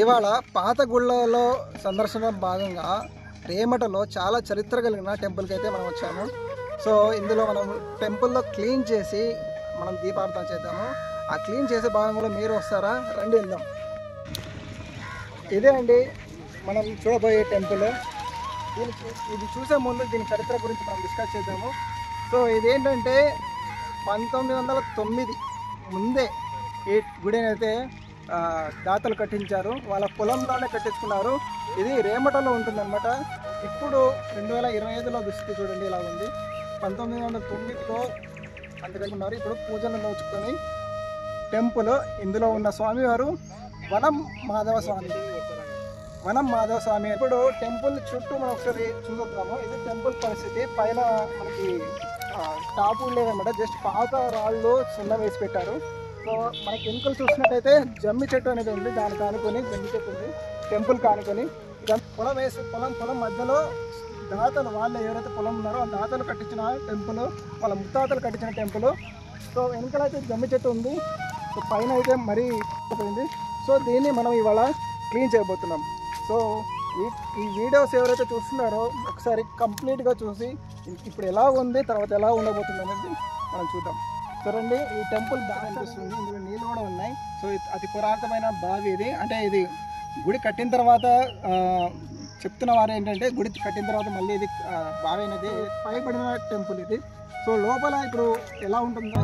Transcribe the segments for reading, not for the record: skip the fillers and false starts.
ఇవాళ పాత గుళ్ళలో సందర్శన భాగంగా రేమటలో చాలా చరిత్ర కలిగిన టెంపుల్కి అయితే మనం వచ్చాము. సో ఇందులో మనం టెంపుల్లో క్లీన్ చేసి మనం దీపార్థన చేద్దాము. ఆ క్లీన్ చేసే భాగంలో మీరు వస్తారా? రండి వెళ్దాం. ఇదే అండి మనం చూడబోయే టెంపుల్. ఇది చూసే ముందు దీని చరిత్ర గురించి మనం డిస్కస్ చేద్దాము. సో ఇదేంటంటే 1909 ముందే ఈ గుడిని అయితే దాతలు కట్టించారు. వాళ్ళ పొలంలోనే కట్టించుకున్నారు. ఇది రేమటలో ఉంటుందన్నమాట. ఇప్పుడు 2025లో దుస్థితి చూడండి ఇలా ఉంది. 1909లో అంతకనుకున్నారు. ఇప్పుడు పూజలు నోచుకొని టెంపుల్, ఇందులో ఉన్న స్వామివారు వనం మాధవ స్వామి. ఇప్పుడు టెంపుల్ చుట్టూ మనం ఒకసారి చూద్దాము. ఇది టెంపుల్ పరిస్థితి. పైన మనకి టాపు లేదన్నమాట, జస్ట్ పాత రాళ్ళు సున్నం వేసి పెట్టారు. సో మనకి వెనుకలు చూసినట్టయితే జమ్మి చెట్టు అనేది ఉంది. దానికి ఆనుకొని జమ్మి చెట్టు ఉంది టెంపుల్ కానుకొని. పొలం వేసి పొలం మధ్యలో దాతలు, వాళ్ళు ఎవరైతే పొలం ఉన్నారో ఆ దాతలు కట్టించిన టెంపుల్, వాళ్ళ ముత్తాతలు కట్టించిన టెంపుల్. సో వెనుకలైతే జమ్మి చెట్టు ఉంది. సో పైన అయితే మరీ పోయింది. సో దీన్ని మనం ఇవాళ క్లీన్ చేయబోతున్నాం. సో ఈ వీడియోస్ ఎవరైతే చూస్తున్నారో ఒకసారి కంప్లీట్గా చూసి ఇప్పుడు ఎలా ఉంది, తర్వాత ఎలా ఉండబోతుంది అనేది మనం చూద్దాం. చూడండి, ఈ టెంపుల్ బాగా అనిపిస్తుంది. ఇందులో నీళ్ళు కూడా ఉన్నాయి. సో అతి పురాతనమైన బావి ఇది. అంటే ఇది గుడి కట్టిన తర్వాత చెప్తున్న వారు ఏంటంటే, గుడి కట్టిన తర్వాత మళ్ళీ ఇది బావి అనేది పైబడిన టెంపుల్ ఇది. సో లోపల ఇప్పుడు ఎలా ఉంటుందో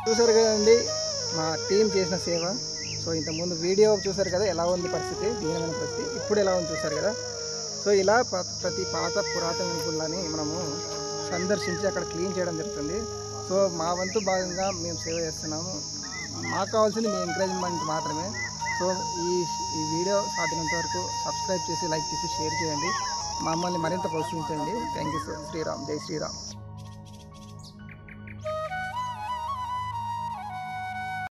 చూసారు కదండి మా టీం చేసిన సేవ. సో ఇంతకుముందు వీడియో చూసారు కదా ఎలా ఉంది పరిస్థితి, దీనమైన పరిస్థితి. ఇప్పుడు ఎలా ఉంది చూసారు కదా. సో ఇలా ప్రతి పాత పురాతన గుళ్ళని మనము సందర్శించి అక్కడ క్లీన్ చేయడం జరుగుతుంది. సో మా వంతు భాగంగా మేము సేవ చేస్తున్నాము. మాకు కావాల్సింది మీ ఎంకరేజ్మెంట్ మాత్రమే. సో ఈ వీడియో సాధ్యమైనంత వరకు సబ్స్క్రైబ్ చేసి, లైక్ చేసి, షేర్ చేయండి. మమ్మల్ని మరింత ప్రోత్సహించండి. Thank you Sriram. జై శ్రీరామ్.